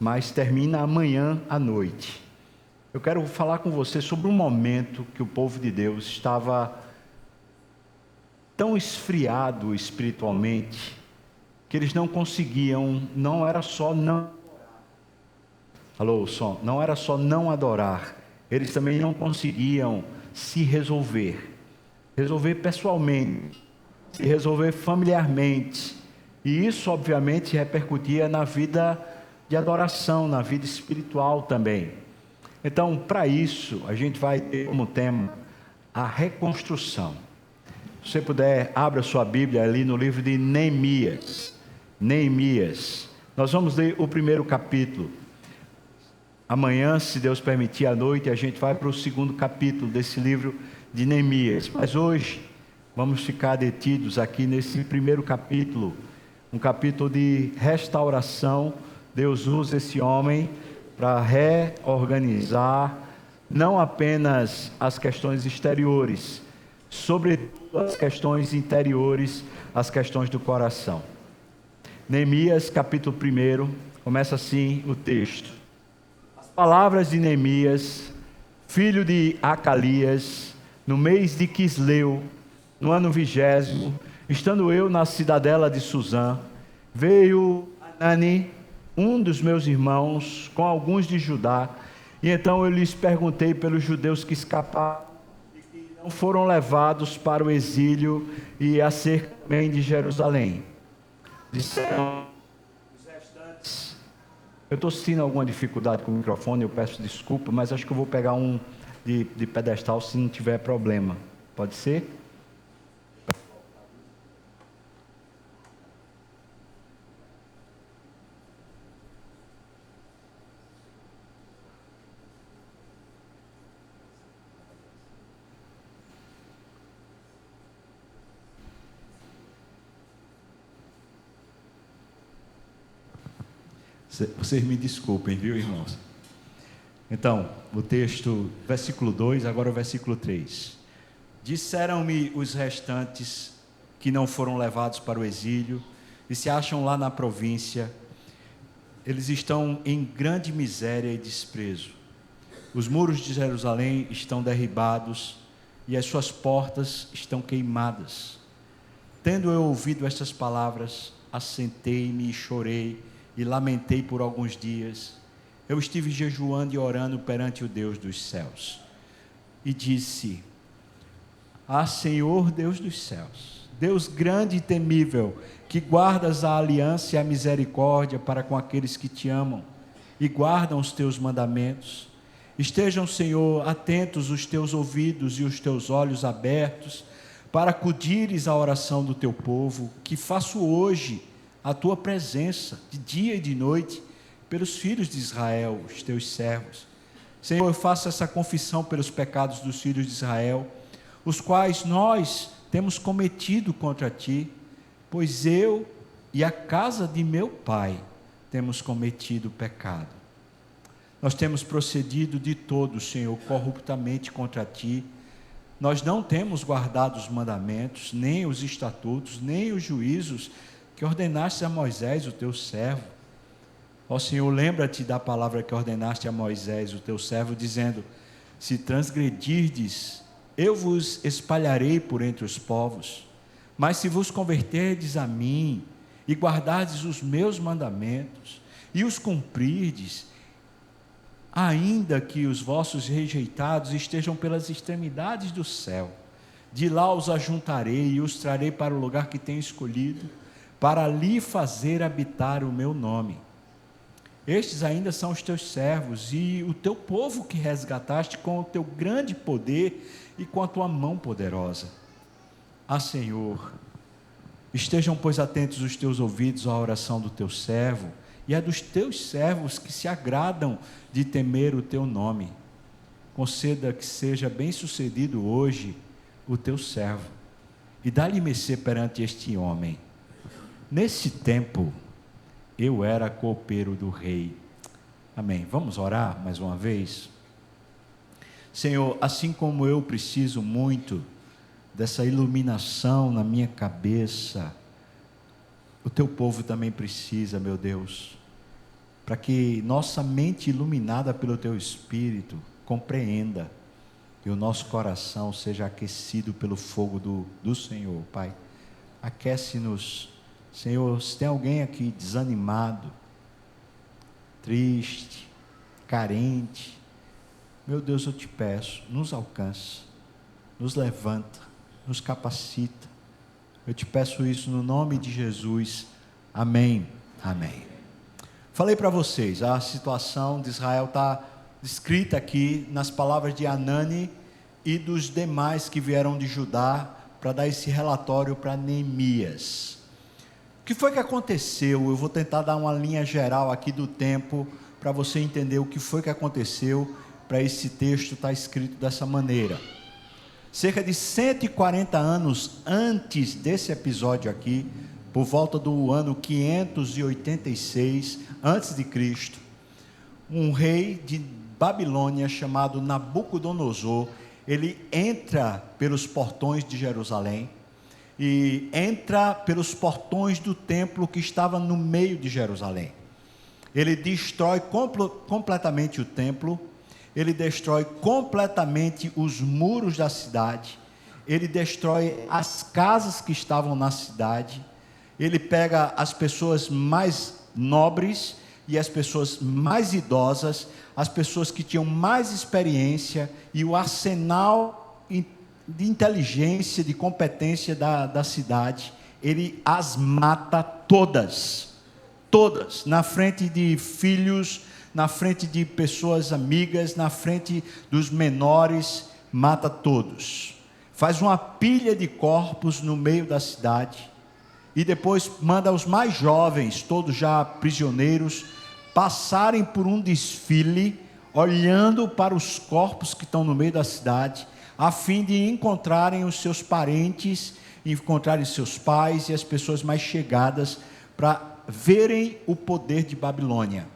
mas termina amanhã à noite. Eu quero falar com você sobre um momento que o povo de Deus estava tão esfriado espiritualmente, que eles não conseguiam, não era só não... Alô, som, não era só não adorar, eles também não conseguiam se resolver pessoalmente, se resolver familiarmente, e isso obviamente repercutia na vida de adoração, na vida espiritual também. Então, para isso, a gente vai ter como tema a reconstrução. Se você puder, abra sua Bíblia ali no livro de Neemias. Nós vamos ler o primeiro capítulo. Amanhã, se Deus permitir, à noite, a gente vai para o segundo capítulo desse livro de Neemias. Mas hoje, vamos ficar detidos aqui nesse primeiro capítulo, um capítulo de restauração. Deus usa esse homem para reorganizar, não apenas as questões exteriores, sobretudo as questões interiores, as questões do coração. Neemias, capítulo 1, começa assim o texto. Palavras de Neemias, filho de Acalias, no mês de Quisleu, no ano 20º, estando eu na cidadela de Suzã, veio Anani, um dos meus irmãos, com alguns de Judá, e então eu lhes perguntei pelos judeus que escaparam e que não foram levados para o exílio e acerca também de Jerusalém. Disseram: eu estou sentindo alguma dificuldade com o microfone, eu peço desculpa, mas acho que eu vou pegar um de pedestal se não tiver problema. Pode ser? Vocês me desculpem, viu, irmãos? Então, o texto, versículo 2, agora o versículo 3. Disseram-me os restantes que não foram levados para o exílio e se acham lá na província. Eles estão em grande miséria e desprezo. Os muros de Jerusalém estão derribados e as suas portas estão queimadas. Tendo eu ouvido estas palavras, assentei-me e chorei e lamentei por alguns dias. Eu estive jejuando e orando perante o Deus dos céus. E disse: Ah, Senhor Deus dos céus, Deus grande e temível, que guardas a aliança e a misericórdia para com aqueles que te amam e guardam os teus mandamentos. Estejam, Senhor, atentos os teus ouvidos e os teus olhos abertos para acudires à oração do teu povo, que faço hoje a tua presença, de dia e de noite, pelos filhos de Israel, os teus servos. Senhor, eu faço essa confissão pelos pecados dos filhos de Israel, os quais nós temos cometido contra ti, pois eu e a casa de meu pai temos cometido pecado. Nós temos procedido de todo, Senhor, corruptamente contra ti. Nós não temos guardado os mandamentos, nem os estatutos, nem os juízos que ordenaste a Moisés, o teu servo. Ó Senhor, lembra-te da palavra que ordenaste a Moisés, o teu servo, dizendo: se transgredirdes, eu vos espalharei por entre os povos, mas se vos converterdes a mim, e guardardes os meus mandamentos, e os cumprirdes, ainda que os vossos rejeitados estejam pelas extremidades do céu, de lá os ajuntarei e os trarei para o lugar que tenho escolhido, para ali fazer habitar o meu nome. Estes ainda são os teus servos e o teu povo que resgataste com o teu grande poder e com a tua mão poderosa. Ah, Senhor, estejam, pois, atentos os teus ouvidos à oração do teu servo e a dos teus servos que se agradam de temer o teu nome. Conceda que seja bem sucedido hoje o teu servo e dá-lhe mercê perante este homem. Nesse tempo, eu era copeiro do rei. Amém. Vamos orar mais uma vez? Senhor, assim como eu preciso muito dessa iluminação na minha cabeça, o teu povo também precisa, meu Deus, para que nossa mente iluminada pelo Teu Espírito compreenda e o nosso coração seja aquecido pelo fogo do Senhor, Pai. Aquece-nos, Senhor. Se tem alguém aqui desanimado, triste, carente, meu Deus, eu te peço, nos alcança, nos levanta, nos capacita. Eu te peço isso no nome de Jesus. Amém. Amém. Falei para vocês, a situação de Israel está descrita aqui nas palavras de Anani e dos demais que vieram de Judá para dar esse relatório para Neemias. O que foi que aconteceu? Eu vou tentar dar uma linha geral aqui do tempo para você entender o que foi que aconteceu para esse texto estar escrito dessa maneira. Cerca de 140 anos antes desse episódio aqui, por volta do ano 586 antes de Cristo, um rei de Babilônia chamado Nabucodonosor, ele entra pelos portões de Jerusalém e entra pelos portões do templo que estava no meio de Jerusalém. Ele destrói completamente o templo, ele destrói completamente os muros da cidade, ele destrói as casas que estavam na cidade, ele pega as pessoas mais nobres e as pessoas mais idosas, as pessoas que tinham mais experiência e o arsenal de inteligência, de competência da cidade, ele as mata todas, na frente de filhos, na frente de pessoas amigas, na frente dos menores, mata todos. Faz uma pilha de corpos no meio da cidade e depois manda os mais jovens, todos já prisioneiros, passarem por um desfile, olhando para os corpos que estão no meio da cidade, a fim de encontrarem os seus parentes, encontrarem seus pais e as pessoas mais chegadas, para verem o poder de Babilônia.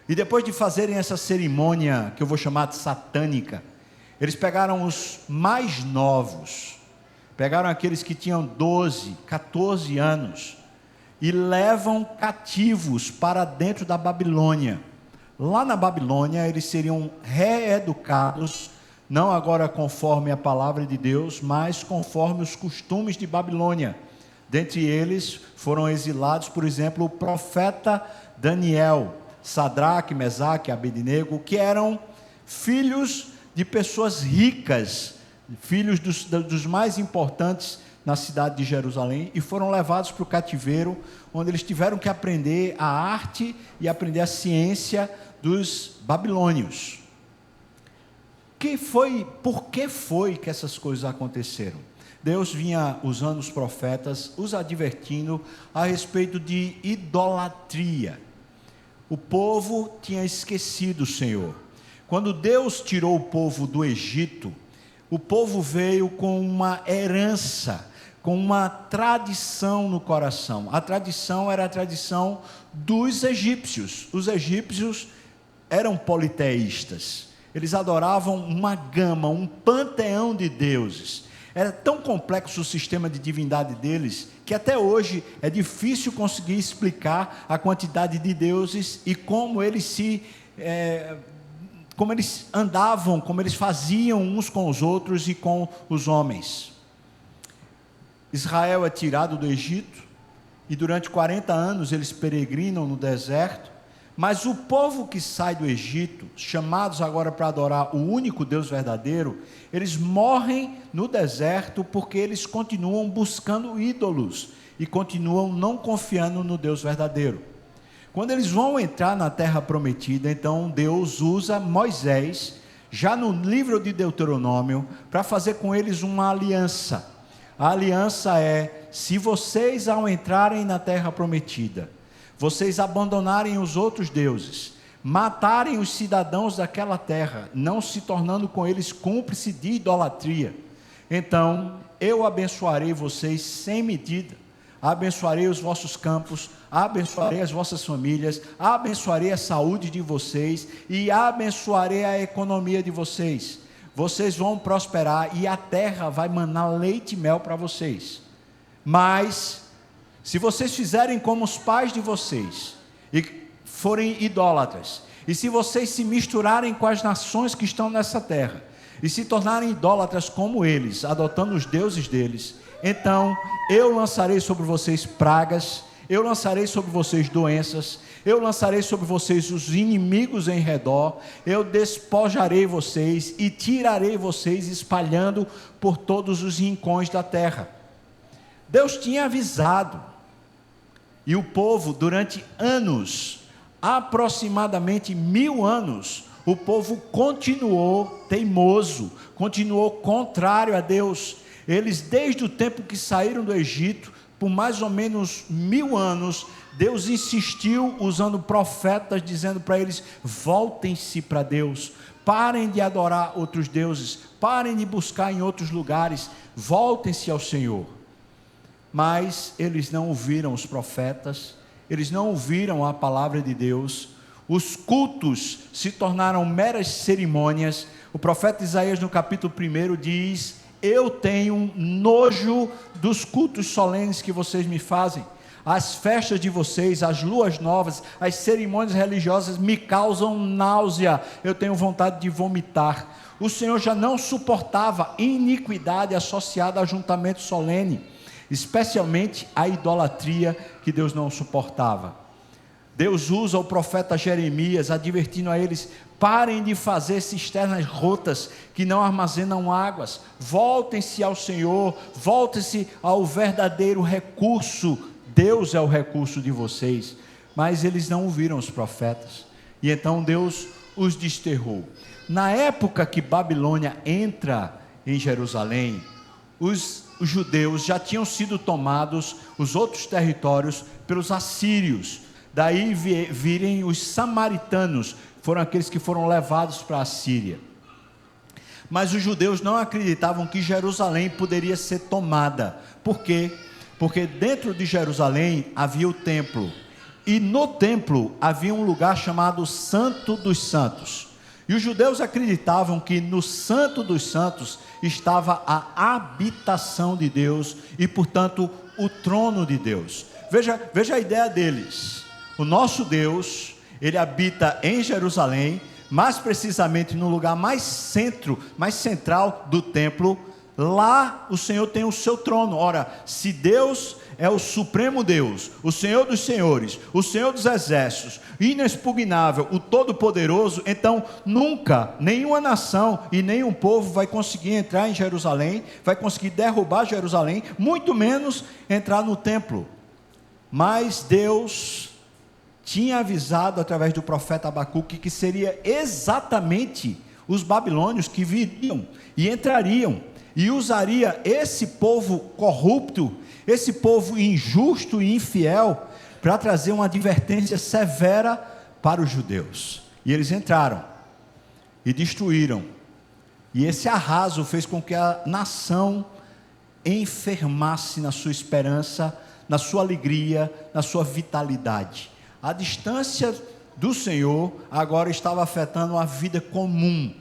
E depois de fazerem essa cerimônia, que eu vou chamar de satânica, eles pegaram os mais novos, pegaram aqueles que tinham 12, 14 anos, e levam cativos para dentro da Babilônia. Lá na Babilônia eles seriam reeducados, não agora conforme a palavra de Deus, mas conforme os costumes de Babilônia. Dentre eles foram exilados, por exemplo, o profeta Daniel, Sadraque, Mesaque, Abednego, que eram filhos de pessoas ricas, filhos dos mais importantes na cidade de Jerusalém, e foram levados para o cativeiro, onde eles tiveram que aprender a arte e aprender a ciência dos babilônios. Por que foi que essas coisas aconteceram? Deus vinha usando os profetas, os advertindo a respeito de idolatria. O povo tinha esquecido o Senhor. Quando Deus tirou o povo do Egito, o povo veio com uma herança, com uma tradição no coração. A tradição era a tradição dos egípcios. Os egípcios eram politeístas. Eles adoravam uma gama, um panteão de deuses. Era tão complexo o sistema de divindade deles, que até hoje é difícil conseguir explicar a quantidade de deuses e como eles como eles andavam, como eles faziam uns com os outros e com os homens. Israel é tirado do Egito e durante 40 anos eles peregrinam no deserto, mas o povo que sai do Egito, chamados agora para adorar o único Deus verdadeiro, eles morrem no deserto porque eles continuam buscando ídolos e continuam não confiando no Deus verdadeiro. Quando eles vão entrar na terra prometida, então Deus usa Moisés, já no livro de Deuteronômio, para fazer com eles uma aliança. A aliança é: se vocês, ao entrarem na terra prometida, vocês abandonarem os outros deuses, matarem os cidadãos daquela terra, não se tornando com eles cúmplice de idolatria, então eu abençoarei vocês sem medida, abençoarei os vossos campos, abençoarei as vossas famílias, abençoarei a saúde de vocês e abençoarei a economia de vocês. Vocês vão prosperar e a terra vai manar leite e mel para vocês. Mas se vocês fizerem como os pais de vocês e forem idólatras, e se vocês se misturarem com as nações que estão nessa terra, e se tornarem idólatras como eles, adotando os deuses deles, então eu lançarei sobre vocês pragas, eu lançarei sobre vocês doenças, eu lançarei sobre vocês os inimigos em redor, eu despojarei vocês e tirarei vocês espalhando por todos os rincões da terra. Deus tinha avisado, e o povo durante anos, aproximadamente 1000 anos, o povo continuou teimoso, continuou contrário a Deus. Eles, desde o tempo que saíram do Egito, por mais ou menos 1000 anos, Deus insistiu usando profetas, dizendo para eles: voltem-se para Deus, parem de adorar outros deuses, parem de buscar em outros lugares, voltem-se ao Senhor. Mas eles não ouviram os profetas, eles não ouviram a palavra de Deus, os cultos se tornaram meras cerimônias. O profeta Isaías, no capítulo 1, diz: eu tenho nojo dos cultos solenes que vocês me fazem, as festas de vocês, as luas novas, as cerimônias religiosas me causam náusea, eu tenho vontade de vomitar. O Senhor já não suportava iniquidade associada a ajuntamento solene, especialmente a idolatria, que Deus não suportava. Deus usa o profeta Jeremias, advertindo a eles: parem de fazer cisternas rotas que não armazenam águas, voltem-se ao Senhor, voltem-se ao verdadeiro recurso. Deus é o recurso de vocês. Mas eles não ouviram os profetas, e então Deus os desterrou. Na época que Babilônia entra em Jerusalém, os judeus já tinham sido tomados, os outros territórios, pelos assírios. Daí virem os samaritanos, foram aqueles que foram levados para a Síria. Mas os judeus não acreditavam que Jerusalém poderia ser tomada. Por quê? Porque dentro de Jerusalém havia o templo, e no templo havia um lugar chamado Santo dos Santos, e os judeus acreditavam que no Santo dos Santos estava a habitação de Deus, e portanto o trono de Deus. Veja a ideia deles: o nosso Deus, ele habita em Jerusalém, mais precisamente no lugar mais central do templo. Lá o Senhor tem o seu trono. Ora, se Deus é o supremo Deus, o Senhor dos senhores, o Senhor dos exércitos, inexpugnável, o todo-poderoso, então nunca nenhuma nação e nenhum povo vai conseguir entrar em Jerusalém, vai conseguir derrubar Jerusalém, muito menos entrar no templo. Mas Deus tinha avisado através do profeta Abacuque que seria exatamente os babilônios que viriam e entrariam, e usaria esse povo corrupto, esse povo injusto e infiel, para trazer uma advertência severa para os judeus. E eles entraram e destruíram, e esse arraso fez com que a nação enfermasse na sua esperança, na sua alegria, na sua vitalidade. A distância do Senhor agora estava afetando a vida comum.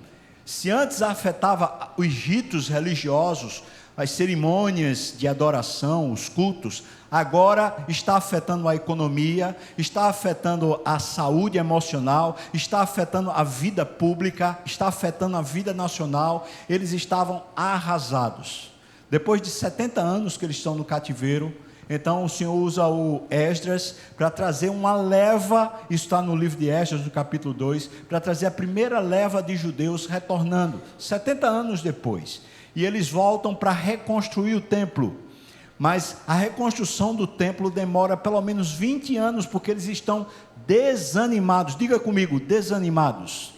Se antes afetava os ritos religiosos, as cerimônias de adoração, os cultos, agora está afetando a economia, está afetando a saúde emocional, está afetando a vida pública, está afetando a vida nacional. Eles estavam arrasados. Depois de 70 anos que eles estão no cativeiro, então o Senhor usa o Esdras para trazer uma leva, isso está no livro de Esdras, no capítulo 2, para trazer a primeira leva de judeus retornando, 70 anos depois, e eles voltam para reconstruir o templo, mas a reconstrução do templo demora pelo menos 20 anos, porque eles estão desanimados. Diga comigo, desanimados.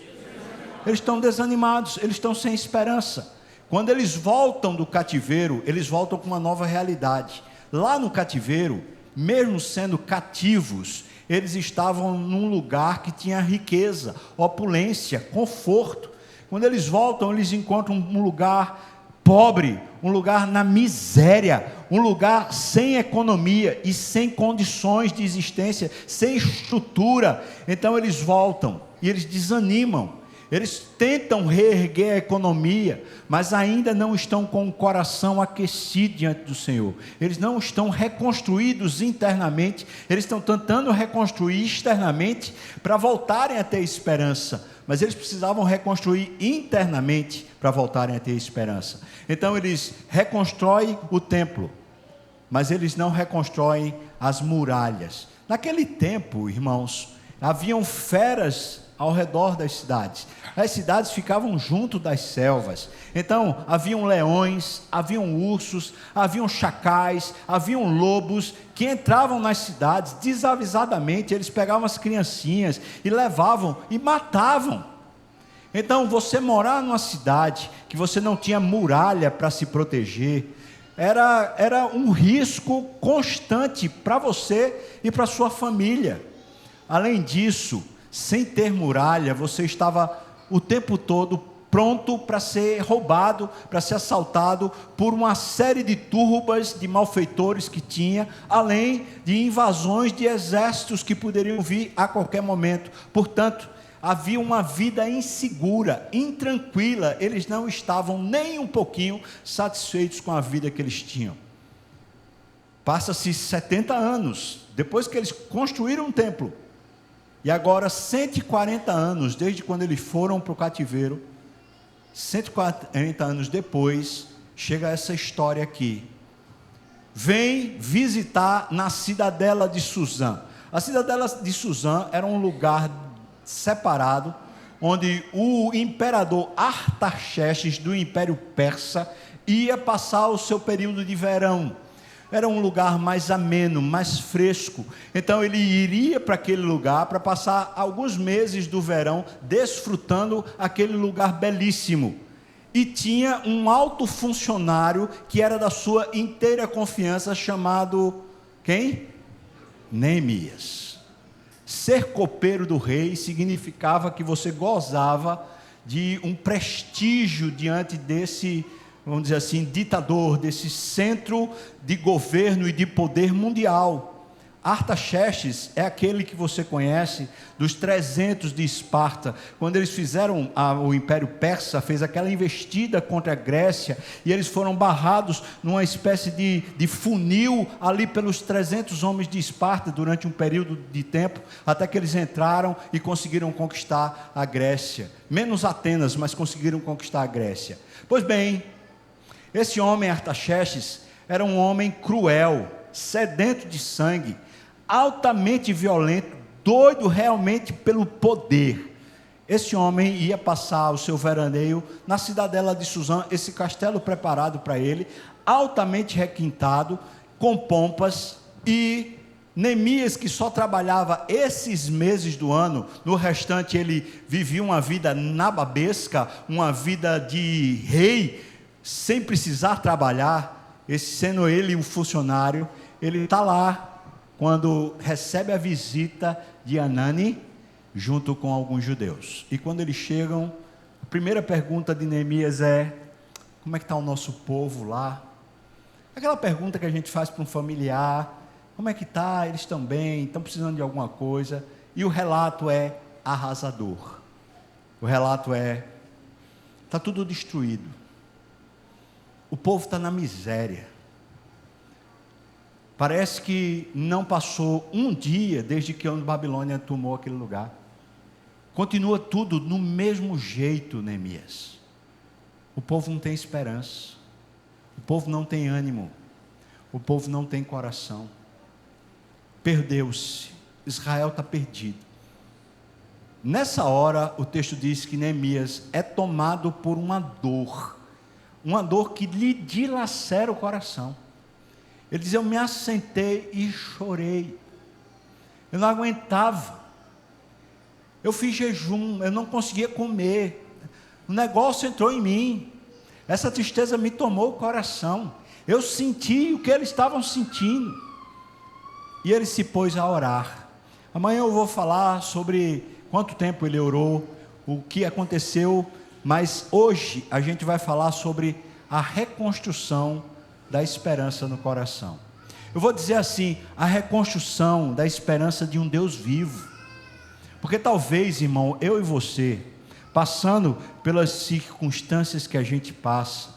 Eles estão desanimados, eles estão sem esperança. Quando eles voltam do cativeiro, eles voltam com uma nova realidade. Lá no cativeiro, mesmo sendo cativos, eles estavam num lugar que tinha riqueza, opulência, conforto. Quando eles voltam, eles encontram um lugar pobre, um lugar na miséria, um lugar sem economia e sem condições de existência, sem estrutura. Então eles voltam e eles desanimam. Eles tentam reerguer a economia, mas ainda não estão com o coração aquecido diante do Senhor. Eles não estão reconstruídos internamente, eles estão tentando reconstruir externamente para voltarem a ter esperança, mas eles precisavam reconstruir internamente para voltarem a ter esperança. Então eles reconstroem o templo, mas eles não reconstroem as muralhas. Naquele tempo, irmãos, haviam feras ao redor das cidades. As cidades ficavam junto das selvas. Então, haviam leões, haviam ursos, haviam chacais, haviam lobos que entravam nas cidades desavisadamente. Eles pegavam as criancinhas e levavam e matavam. Então, você morar numa cidade que você não tinha muralha para se proteger, era um risco constante para você e para sua família. Além disso, sem ter muralha, você estava o tempo todo pronto para ser roubado, para ser assaltado por uma série de turbas de malfeitores que tinha, além de invasões de exércitos que poderiam vir a qualquer momento. Portanto, havia uma vida insegura, intranquila. Eles não estavam nem um pouquinho satisfeitos com a vida que eles tinham. Passa-se 70 anos, depois que eles construíram um templo, e agora 140 anos, desde quando eles foram para o cativeiro, 140 anos depois, chega essa história aqui. Vem visitar na cidadela de Suzã. A cidadela de Suzã era um lugar separado, onde o imperador Artaxerxes do Império Persa ia passar o seu período de verão. Era um lugar mais ameno, mais fresco. Então ele iria para aquele lugar para passar alguns meses do verão desfrutando aquele lugar belíssimo. E tinha um alto funcionário que era da sua inteira confiança, chamado quem? Neemias. Ser copeiro do rei significava que você gozava de um prestígio diante desse, vamos dizer assim, ditador, desse centro de governo e de poder mundial. Artaxerxes é aquele que você conhece dos 300 de Esparta, quando eles fizeram, o Império Persa fez aquela investida contra a Grécia, e eles foram barrados numa espécie de funil ali pelos 300 homens de Esparta durante um período de tempo, até que eles entraram e conseguiram conquistar a Grécia, menos Atenas, mas conseguiram conquistar a Grécia. Pois bem, esse homem Artaxerxes era um homem cruel, sedento de sangue, altamente violento, doido realmente pelo poder. Esse homem ia passar o seu veraneio na cidadela de Suzã, esse castelo preparado para ele, altamente requintado, com pompas, e Neemias, que só trabalhava esses meses do ano, no restante ele vivia uma vida nababesca, uma vida de rei, sem precisar trabalhar, sendo ele um funcionário. Ele está lá quando recebe a visita de Anani, junto com alguns judeus. E quando eles chegam, a primeira pergunta de Neemias é: como é que está o nosso povo lá? Aquela pergunta que a gente faz para um familiar: como é que está? Eles estão bem? Estão precisando de alguma coisa? E o relato é arrasador. O relato é: está tudo destruído. O povo está na miséria. Parece que não passou um dia desde que a Babilônia tomou aquele lugar. Continua tudo no mesmo jeito, Neemias. O povo não tem esperança. O povo não tem ânimo. O povo não tem coração. Perdeu-se. Israel está perdido. Nessa hora, o texto diz que Neemias é tomado por uma dor que lhe dilacera o coração. Ele diz: eu me assentei e chorei, eu não aguentava, eu fiz jejum, eu não conseguia comer, o negócio entrou em mim, essa tristeza me tomou o coração, eu senti o que eles estavam sentindo, e ele se pôs a orar. Amanhã eu vou falar sobre quanto tempo ele orou, o que aconteceu, mas hoje a gente vai falar sobre a reconstrução da esperança no coração. Eu vou dizer assim: a reconstrução da esperança de um Deus vivo. Porque talvez, irmão, eu e você passando pelas circunstâncias que a gente passa,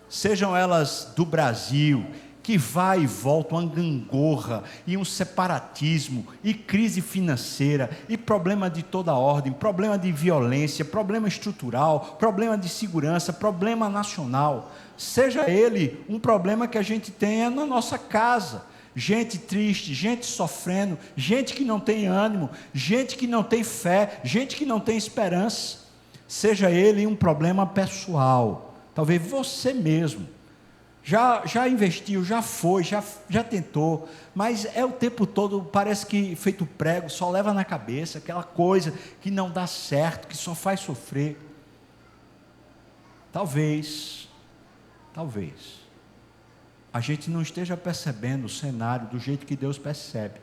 sejam elas do Brasil, que vai e volta, uma gangorra, e um separatismo, e crise financeira, e problema de toda ordem, problema de violência, problema estrutural, problema de segurança, problema nacional, seja ele um problema que a gente tenha na nossa casa, gente triste, gente sofrendo, gente que não tem ânimo, gente que não tem fé, gente que não tem esperança, seja ele um problema pessoal, talvez você mesmo, já investiu, já foi, já tentou, mas é o tempo todo, parece que feito prego, só leva na cabeça, aquela coisa que não dá certo, que só faz sofrer. Talvez, a gente não esteja percebendo o cenário do jeito que Deus percebe.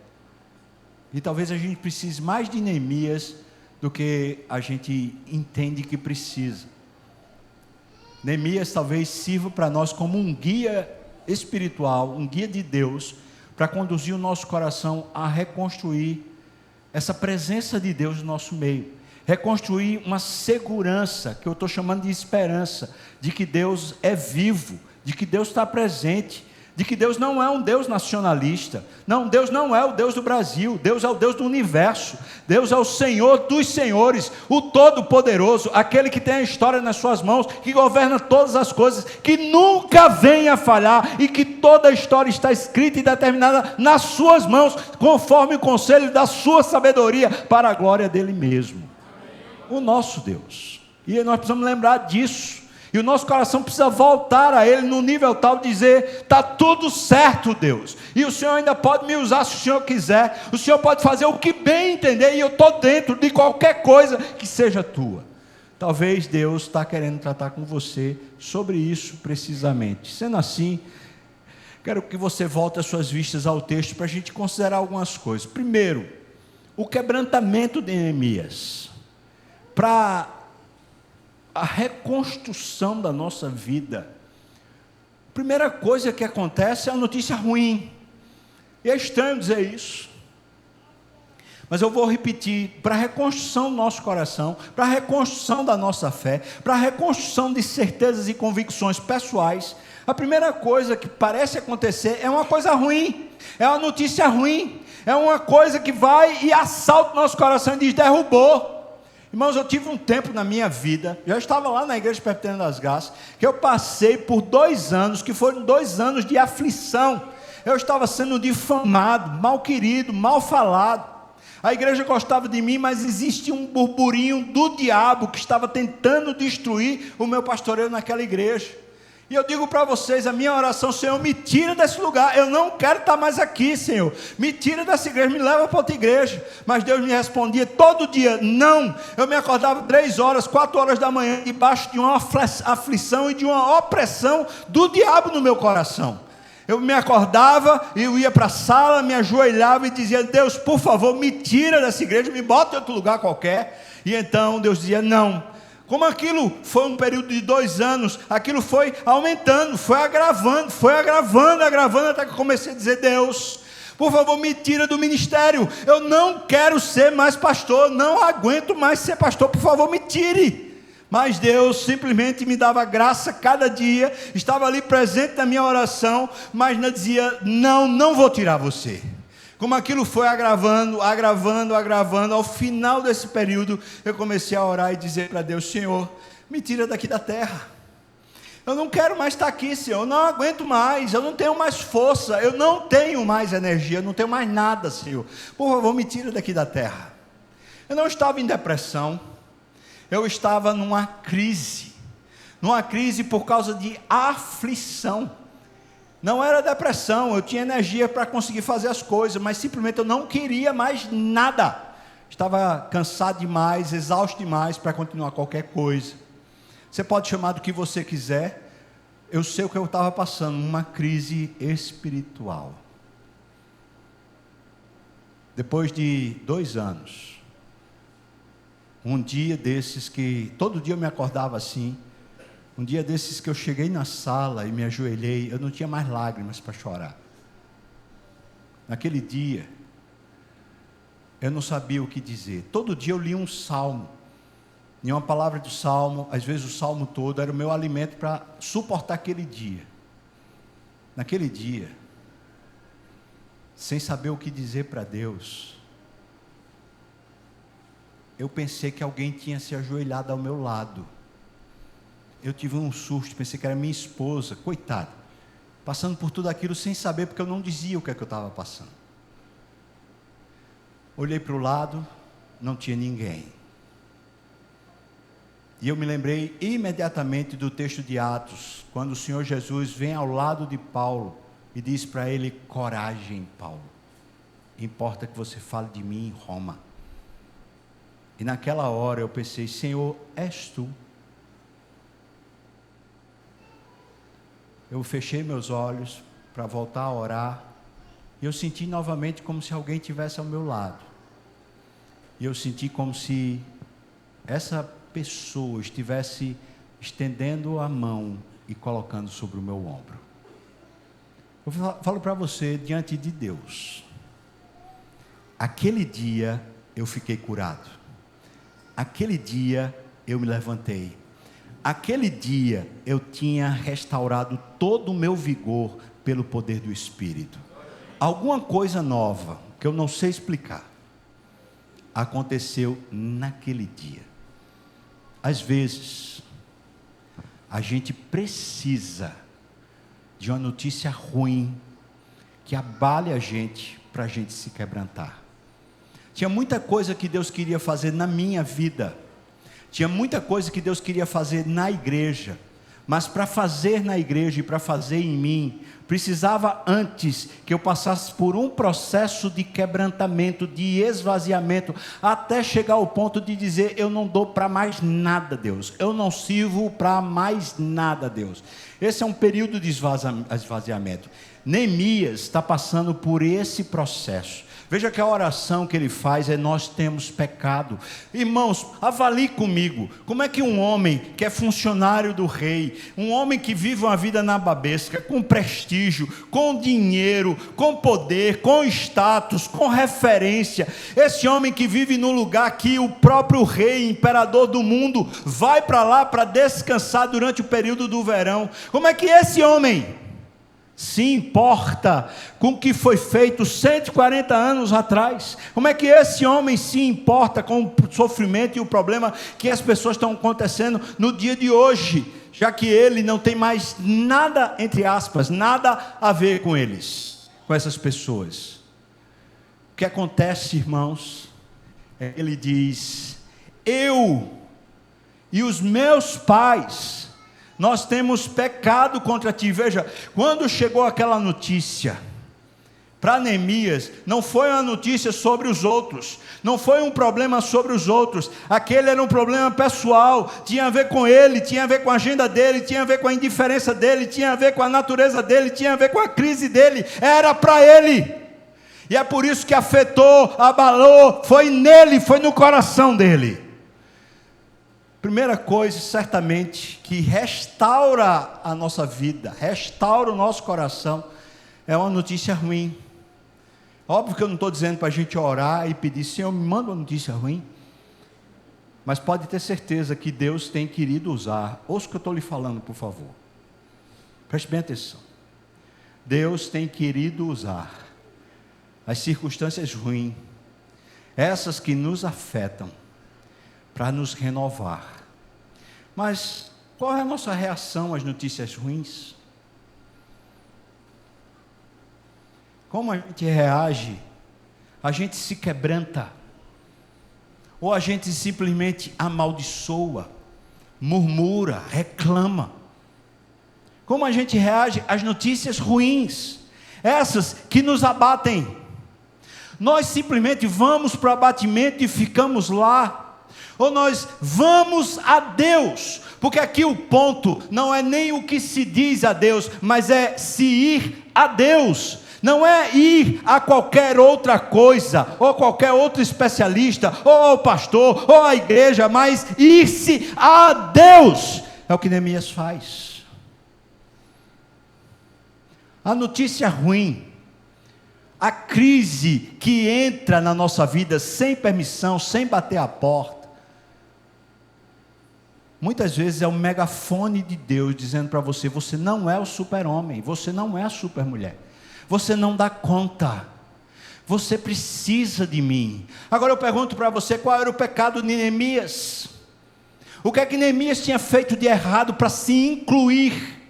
E talvez a gente precise mais de Neemias do que a gente entende que precisa. Neemias talvez sirva para nós como um guia espiritual, um guia de Deus, para conduzir o nosso coração a reconstruir essa presença de Deus no nosso meio, reconstruir uma segurança, que eu estou chamando de esperança, de que Deus é vivo, de que Deus está presente, de que Deus não é um Deus nacionalista, não, Deus não é o Deus do Brasil, Deus é o Deus do universo, Deus é o Senhor dos senhores, o Todo-Poderoso, aquele que tem a história nas suas mãos, que governa todas as coisas, que nunca vem a falhar, e que toda a história está escrita e determinada nas suas mãos, conforme o conselho da sua sabedoria, para a glória dele mesmo, o nosso Deus, e nós precisamos lembrar disso, e o nosso coração precisa voltar a Ele no nível tal de dizer, está tudo certo, Deus, e o Senhor ainda pode me usar se o Senhor quiser, o Senhor pode fazer o que bem entender, e eu estou dentro de qualquer coisa que seja tua. Talvez Deus está querendo tratar com você sobre isso precisamente. Sendo assim, quero que você volte as suas vistas ao texto para a gente considerar algumas coisas. Primeiro, o quebrantamento de Neemias, para a reconstrução da nossa vida. Primeira coisa que acontece é a notícia ruim, e é estranho dizer isso, mas eu vou repetir, para a reconstrução do nosso coração, para a reconstrução da nossa fé, para a reconstrução de certezas e convicções pessoais, a primeira coisa que parece acontecer é uma coisa ruim, é uma notícia ruim, é uma coisa que vai e assalta o nosso coração e diz, derrubou. Irmãos, eu tive um tempo na minha vida, já estava lá na Igreja Presbiteriana das Graças, que eu passei por 2 anos, que foram 2 anos de aflição. Eu estava sendo difamado, mal querido, mal falado. A igreja gostava de mim, mas existia um burburinho do diabo que estava tentando destruir o meu pastoreio naquela igreja. E eu digo para vocês, a minha oração, Senhor, me tira desse lugar, eu não quero estar mais aqui, Senhor, me tira dessa igreja, me leva para outra igreja. Mas Deus me respondia todo dia, não. Eu me acordava 3 horas, 4 horas da manhã, debaixo de uma aflição e de uma opressão do diabo no meu coração. Eu me acordava, eu ia para a sala, me ajoelhava e dizia, Deus, por favor, me tira dessa igreja, me bota em outro lugar qualquer. E então Deus dizia, não. Como aquilo foi um período de 2 anos, aquilo foi aumentando, foi agravando, até que eu comecei a dizer, Deus, por favor, me tira do ministério, eu não quero ser mais pastor, não aguento mais ser pastor, por favor, me tire. Mas Deus simplesmente me dava graça cada dia, estava ali presente na minha oração, mas não dizia, não vou tirar você. Como aquilo foi agravando, ao final desse período, eu comecei a orar e dizer para Deus, Senhor, me tira daqui da terra. Eu não quero mais estar aqui, Senhor, eu não aguento mais, eu não tenho mais força, eu não tenho mais energia, eu não tenho mais nada, Senhor. Por favor, me tira daqui da terra. Eu não estava em depressão, eu estava numa crise por causa de aflição. Não era depressão, eu tinha energia para conseguir fazer as coisas, mas simplesmente eu não queria mais nada. Estava cansado demais, exausto demais para continuar qualquer coisa. Você pode chamar do que você quiser, eu sei o que eu estava passando, uma crise espiritual. Depois de 2 anos, um dia desses que, todo dia eu me acordava assim, um dia desses que eu cheguei na sala e me ajoelhei, eu não tinha mais lágrimas para chorar. Naquele dia, eu não sabia o que dizer. Todo dia eu lia um salmo. em uma palavra do Salmo, às vezes o Salmo todo era o meu alimento para suportar aquele dia. Naquele dia, sem saber o que dizer para Deus, eu pensei que alguém tinha se ajoelhado ao meu lado. Eu tive um susto, pensei que era minha esposa, coitada, passando por tudo aquilo sem saber, porque eu não dizia o que é que eu estava passando. Olhei para o lado, não tinha ninguém. E eu me lembrei imediatamente do texto de Atos, quando o Senhor Jesus vem ao lado de Paulo e diz para ele: coragem, Paulo, importa que você fale de mim em Roma. E naquela hora eu pensei: Senhor, és tu. Eu fechei meus olhos para voltar a orar, e eu senti novamente como se alguém estivesse ao meu lado. E eu senti como se essa pessoa estivesse estendendo a mão e colocando sobre o meu ombro. Eu falo para você, diante de Deus, aquele dia eu fiquei curado, aquele dia eu me levantei, aquele dia eu tinha restaurado todo o meu vigor pelo poder do Espírito. Alguma coisa nova, que eu não sei explicar, aconteceu naquele dia. Às vezes, a gente precisa de uma notícia ruim, que abale a gente, para a gente se quebrantar. Tinha muita coisa que Deus queria fazer na minha vida, tinha muita coisa que Deus queria fazer na igreja, mas para fazer na igreja e para fazer em mim, precisava antes que eu passasse por um processo de quebrantamento, de esvaziamento, até chegar ao ponto de dizer: eu não dou para mais nada, Deus, eu não sirvo para mais nada, Deus. Esse é um período de esvaziamento. Neemias está passando por esse processo. Veja que a oração que ele faz é: nós temos pecado. Irmãos, avalie comigo, como é que um homem que é funcionário do rei, um homem que vive uma vida nababesca, com prestígio, com dinheiro, com poder, com status, com referência, esse homem que vive no lugar que o próprio rei, imperador do mundo, vai para lá para descansar durante o período do verão, como é que esse homem se importa com o que foi feito 140 anos atrás? Como é que esse homem se importa com o sofrimento e o problema que as pessoas estão acontecendo no dia de hoje, já que ele não tem mais nada, entre aspas, nada a ver com eles, com essas pessoas? O que acontece, irmãos, ele diz: eu e os meus pais, nós temos pecado contra ti. Veja, quando chegou aquela notícia para Neemias, não foi uma notícia sobre os outros, não foi um problema sobre os outros, aquele era um problema pessoal, tinha a ver com ele, tinha a ver com a agenda dele, tinha a ver com a indiferença dele, tinha a ver com a natureza dele, tinha a ver com a crise dele, era para ele, e é por isso que afetou, abalou, foi nele, foi no coração dele. Primeira coisa, certamente, que restaura a nossa vida, restaura o nosso coração, é uma notícia ruim. Óbvio que eu não estou dizendo para a gente orar e pedir: Senhor, me manda uma notícia ruim. Mas pode ter certeza que Deus tem querido usar. Ouça o que eu estou lhe falando, por favor. Preste bem atenção. Deus tem querido usar as circunstâncias ruins, essas que nos afetam, para nos renovar. Mas qual é a nossa reação às notícias ruins? Como a gente reage? A gente se quebranta? Ou a gente simplesmente amaldiçoa, murmura, reclama? Como a gente reage às notícias ruins? Essas que nos abatem. Nós simplesmente vamos para o abatimento e ficamos lá? Ou nós vamos a Deus? Porque aqui o ponto não é nem o que se diz a Deus, mas é se ir a Deus. Não é ir a qualquer outra coisa, ou qualquer outro especialista, ou ao pastor, ou à igreja, mas ir-se a Deus. É o que Neemias faz. A notícia ruim, a crise que entra na nossa vida sem permissão, sem bater a porta, muitas vezes é o megafone de Deus dizendo para você: você não é o super-homem, você não é a super-mulher, você não dá conta, você precisa de mim. Agora eu pergunto para você, qual era o pecado de Neemias? O que é que Neemias tinha feito de errado para se incluir?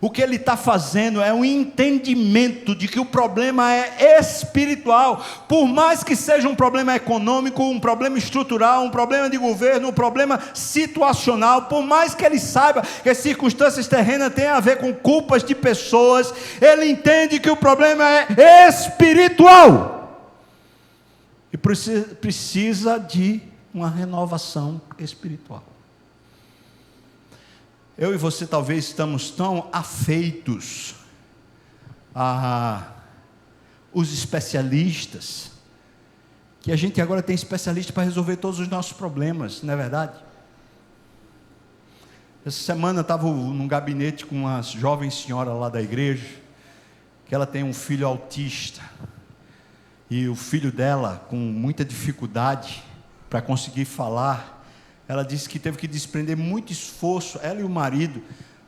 O que ele está fazendo é um entendimento de que o problema é espiritual. Por mais que seja um problema econômico, um problema estrutural, um problema de governo, um problema situacional, por mais que ele saiba que as circunstâncias terrenas têm a ver com culpas de pessoas, ele entende que o problema é espiritual. E precisa de uma renovação espiritual. Eu e você talvez estamos tão afeitos os especialistas, que a gente agora tem especialista para resolver todos os nossos problemas, não é verdade? Essa semana eu estava num gabinete com uma jovem senhora lá da igreja, que ela tem um filho autista, e o filho dela, com muita dificuldade para conseguir falar, ela disse que teve que desprender muito esforço, ela e o marido,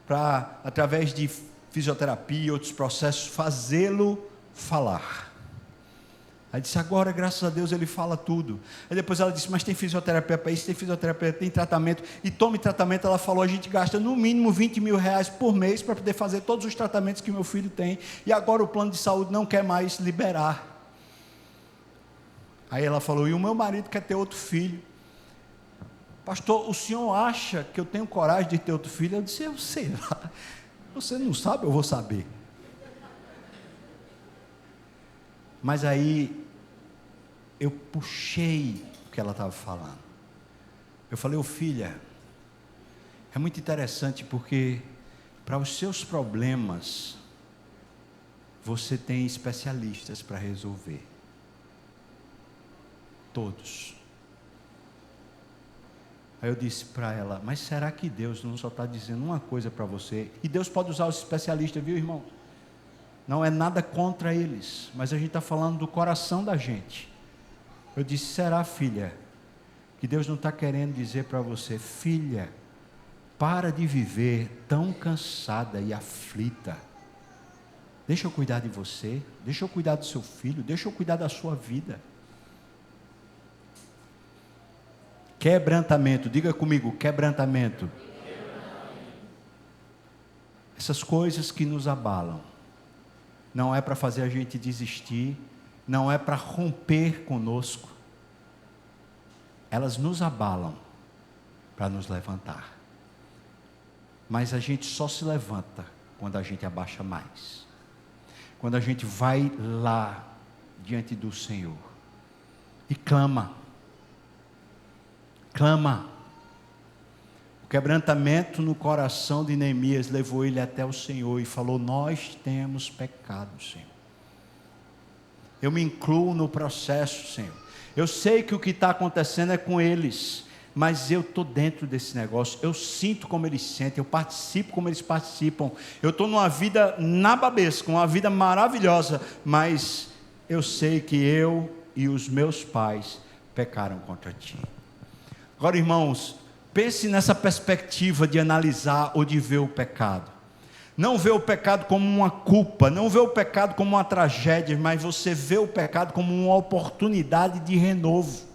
para, através de fisioterapia e outros processos, fazê-lo falar. Aí disse: agora, graças a Deus, ele fala tudo. Aí depois ela disse: mas tem fisioterapia para isso, tem fisioterapia, tem tratamento, e tome tratamento. Ela falou: a gente gasta no mínimo 20 mil reais por mês para poder fazer todos os tratamentos que meu filho tem, e agora o plano de saúde não quer mais liberar. Aí ela falou: e o meu marido quer ter outro filho. Pastor, o senhor acha que eu tenho coragem de ter outro filho? Eu disse: eu sei lá. Você não sabe, eu vou saber. Mas aí eu puxei o que ela estava falando. Eu falei: ô filha, é muito interessante porque para os seus problemas você tem especialistas para resolver. Todos. Aí eu disse para ela: mas será que Deus não só está dizendo uma coisa para você? E Deus pode usar os especialistas, viu, irmão? Não é nada contra eles, mas a gente está falando do coração da gente. Eu disse: será, filha, que Deus não está querendo dizer para você: filha, para de viver tão cansada e aflita, deixa eu cuidar de você, deixa eu cuidar do seu filho, deixa eu cuidar da sua vida. Quebrantamento, diga comigo: quebrantamento. Essas coisas que nos abalam, não é para fazer a gente desistir, não é para romper conosco, elas nos abalam para nos levantar, mas a gente só se levanta quando a gente abaixa mais, quando a gente vai lá diante do Senhor e clama. O quebrantamento no coração de Neemias levou ele até o Senhor e falou: nós temos pecado, Senhor. Eu me incluo no processo, Senhor. Eu sei que o que está acontecendo é com eles, mas eu estou dentro desse negócio, eu sinto como eles sentem, eu participo como eles participam, eu estou numa vida nababesca, uma vida maravilhosa, mas eu sei que eu e os meus pais pecaram contra ti. Agora, irmãos, pense nessa perspectiva de analisar ou de ver o pecado. Não vê o pecado como uma culpa, não vê o pecado como uma tragédia, mas você vê o pecado como uma oportunidade de renovo,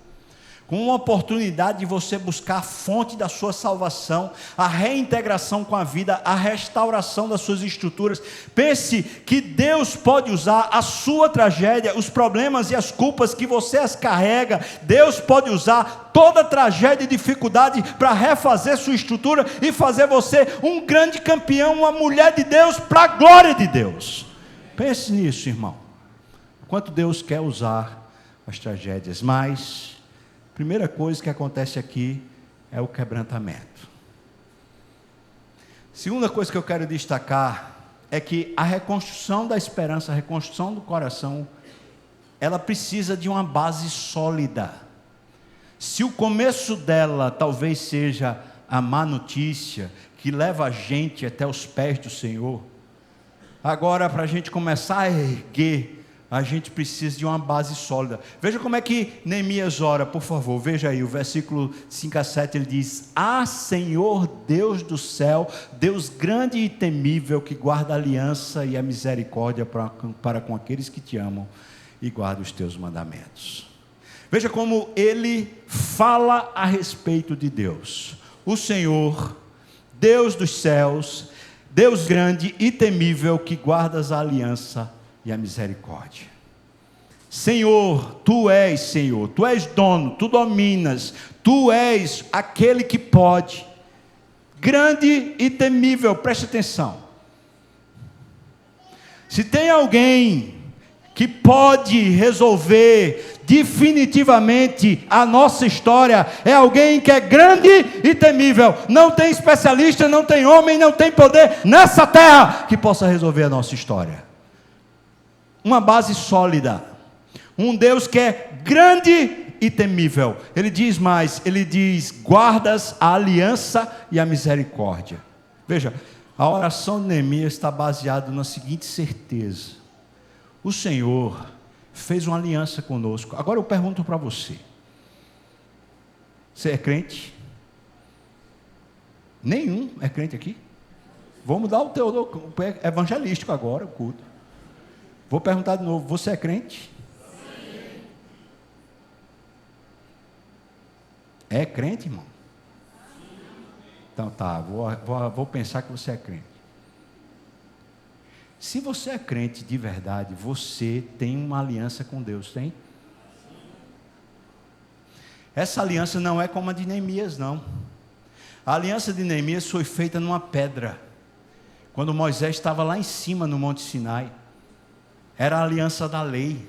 como uma oportunidade de você buscar a fonte da sua salvação, a reintegração com a vida, a restauração das suas estruturas. Pense que Deus pode usar a sua tragédia, os problemas e as culpas que você as carrega. Deus pode usar toda tragédia e dificuldade para refazer sua estrutura e fazer você um grande campeão, uma mulher de Deus para a glória de Deus. Pense nisso, irmão. Quanto Deus quer usar as tragédias, mas primeira coisa que acontece aqui é o quebrantamento. Segunda coisa que eu quero destacar é que a reconstrução da esperança, a reconstrução do coração, ela precisa de uma base sólida. Se o começo dela talvez seja a má notícia, que leva a gente até os pés do Senhor, agora para a gente começar a erguer A gente precisa de uma base sólida. Veja como é que Neemias ora, por favor. Veja aí, o versículo 5 a 7, ele diz: Ah, Senhor Deus do céu, Deus grande e temível, que guarda a aliança e a misericórdia para com aqueles que te amam e guarda os teus mandamentos. Veja como ele fala a respeito de Deus. O Senhor, Deus dos céus, Deus grande e temível, que guardas a aliança e a misericórdia. Senhor, tu és dono, tu dominas, tu és aquele que pode, grande e temível. Preste atenção. Se tem alguém que pode resolver definitivamente a nossa história, é alguém que é grande e temível. Não tem especialista, não tem homem, não tem poder nessa terra que possa resolver a nossa história. Uma base sólida, um Deus que é grande e temível. Ele diz mais, ele diz: guardas a aliança e a misericórdia. Veja, a oração de Neemias está baseada na seguinte certeza: o Senhor fez uma aliança conosco. Agora eu pergunto para você: você é crente? Nenhum é crente aqui? Vou mudar o teu evangelístico agora, o culto. Vou perguntar de novo: você é crente? Sim. É crente, irmão? Então tá, vou pensar que você é crente. Se você é crente de verdade, você tem uma aliança com Deus, tem? Essa aliança não é como a de Neemias, não. A aliança de Neemias foi feita numa pedra, quando Moisés estava lá em cima no Monte Sinai. Era a aliança da lei.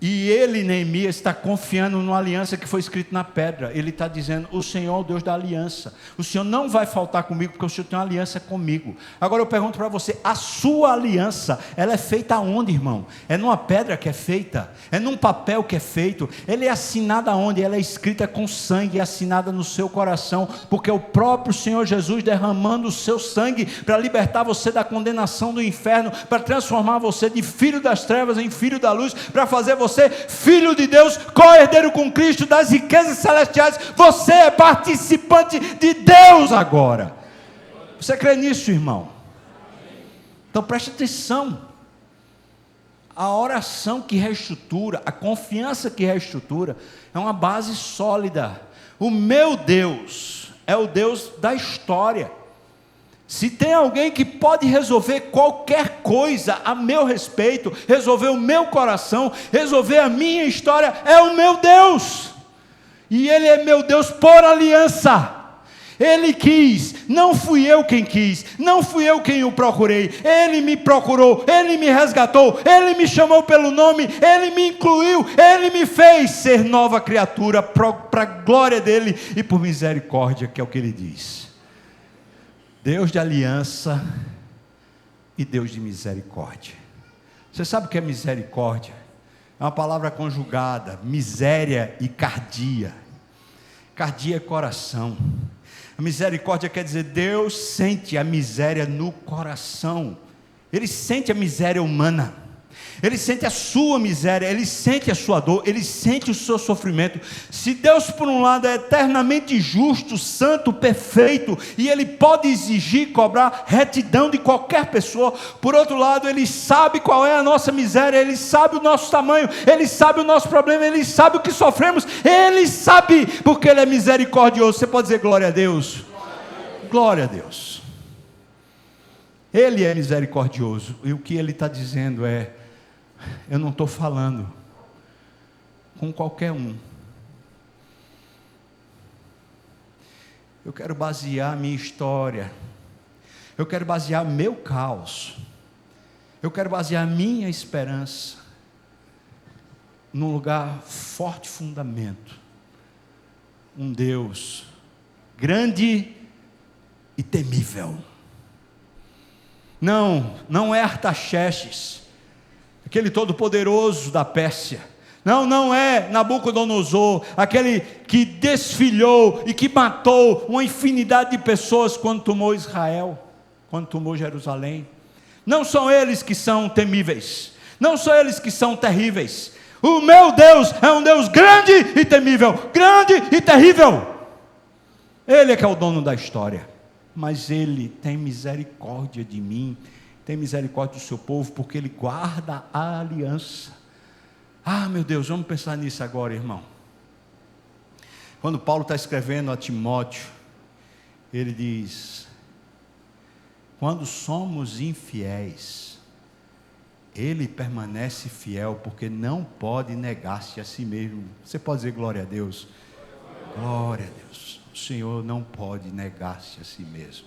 E ele, Neemias, está confiando numa aliança que foi escrita na pedra. Ele está dizendo: o Senhor é o Deus da aliança. O Senhor não vai faltar comigo, porque o Senhor tem uma aliança comigo. Agora eu pergunto para você: a sua aliança, ela é feita aonde, irmão? É numa pedra que é feita? É num papel que é feito? Ela é assinada aonde? Ela é escrita com sangue, é assinada no seu coração, porque é o próprio Senhor Jesus derramando o seu sangue para libertar você da condenação do inferno, para transformar você de filho das trevas em filho da luz, para fazer você filho de Deus, co-herdeiro com Cristo das riquezas celestiais. Você é participante de Deus agora. Você crê nisso, irmão? Então preste atenção. A oração que reestrutura, a confiança que reestrutura, é uma base sólida. O meu Deus é o Deus da história. Se tem alguém que pode resolver qualquer coisa a meu respeito, resolver o meu coração, resolver a minha história, é o meu Deus. E Ele é meu Deus por aliança. Ele quis, não fui eu quem quis, não fui eu quem o procurei. Ele me procurou, Ele me resgatou, Ele me chamou pelo nome, Ele me incluiu, Ele me fez ser nova criatura para a glória dEle e por misericórdia, que é o que Ele diz. Deus de aliança e Deus de misericórdia. Você sabe o que é misericórdia? É uma palavra conjugada: miséria e cardia. Cardia é coração. A misericórdia quer dizer, Deus sente a miséria no coração. Ele sente a miséria humana. Ele sente a sua miséria, Ele sente a sua dor, Ele sente o seu sofrimento. Se Deus por um lado é eternamente justo, santo, perfeito, e Ele pode exigir, cobrar retidão de qualquer pessoa, por outro lado Ele sabe qual é a nossa miséria, Ele sabe o nosso tamanho, Ele sabe o nosso problema, Ele sabe o que sofremos, Ele sabe, porque Ele é misericordioso. Você pode dizer glória a Deus? Glória a Deus. Ele é misericordioso, e o que Ele está dizendo é: eu não estou falando com qualquer um. Eu quero basear a minha história. Eu quero basear meu caos. Eu quero basear a minha esperança num lugar forte fundamento. Um Deus grande e temível. Não é Artaxerxes, aquele todo-poderoso da Pérsia. Não é Nabucodonosor, aquele que desfilhou e que matou uma infinidade de pessoas quando tomou Israel, quando tomou Jerusalém. Não são eles que são temíveis. Não são eles que são terríveis. O meu Deus é um Deus grande e temível, grande e terrível. Ele é que é o dono da história, mas Ele tem misericórdia de mim, tem misericórdia do seu povo, porque Ele guarda a aliança. Ah, meu Deus, vamos pensar nisso agora, irmão. Quando Paulo está escrevendo a Timóteo, ele diz: quando somos infiéis, Ele permanece fiel, porque não pode negar-se a si mesmo. Você pode dizer glória a Deus? Glória a Deus. O Senhor não pode negar-se a si mesmo.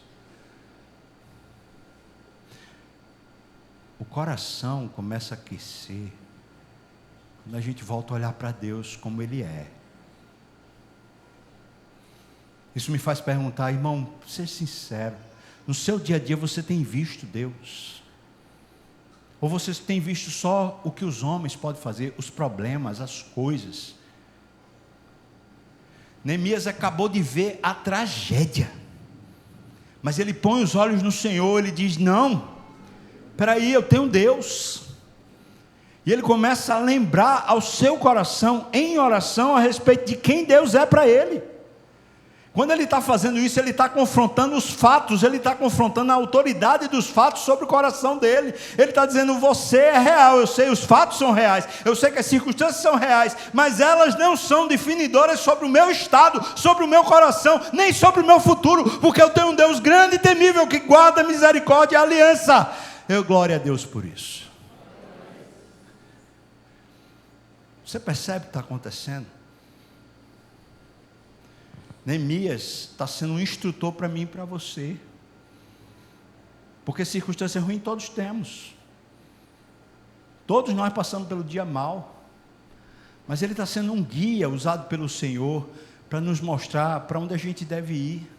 O coração começa a aquecer quando a gente volta a olhar para Deus como Ele é. Isso me faz perguntar, irmão, seja sincero, no seu dia a dia você tem visto Deus? Ou você tem visto só o que os homens podem fazer, os problemas, as coisas? Neemias acabou de ver a tragédia, mas ele põe os olhos no Senhor, ele diz: não, espera aí, eu tenho Deus. E ele começa a lembrar ao seu coração, em oração, a respeito de quem Deus é para ele. Quando ele está fazendo isso, ele está confrontando os fatos, ele está confrontando a autoridade dos fatos sobre o coração dele. Ele está dizendo: você é real, eu sei, os fatos são reais, eu sei que as circunstâncias são reais, mas elas não são definidoras sobre o meu estado, sobre o meu coração, nem sobre o meu futuro, porque eu tenho um Deus grande e temível, que guarda a misericórdia e a aliança. Eu glória a Deus por isso. Você percebe o que está acontecendo? Neemias está sendo um instrutor para mim e para você, porque circunstância ruim todos temos, todos nós passamos pelo dia mal, mas ele está sendo um guia usado pelo Senhor para nos mostrar para onde a gente deve ir.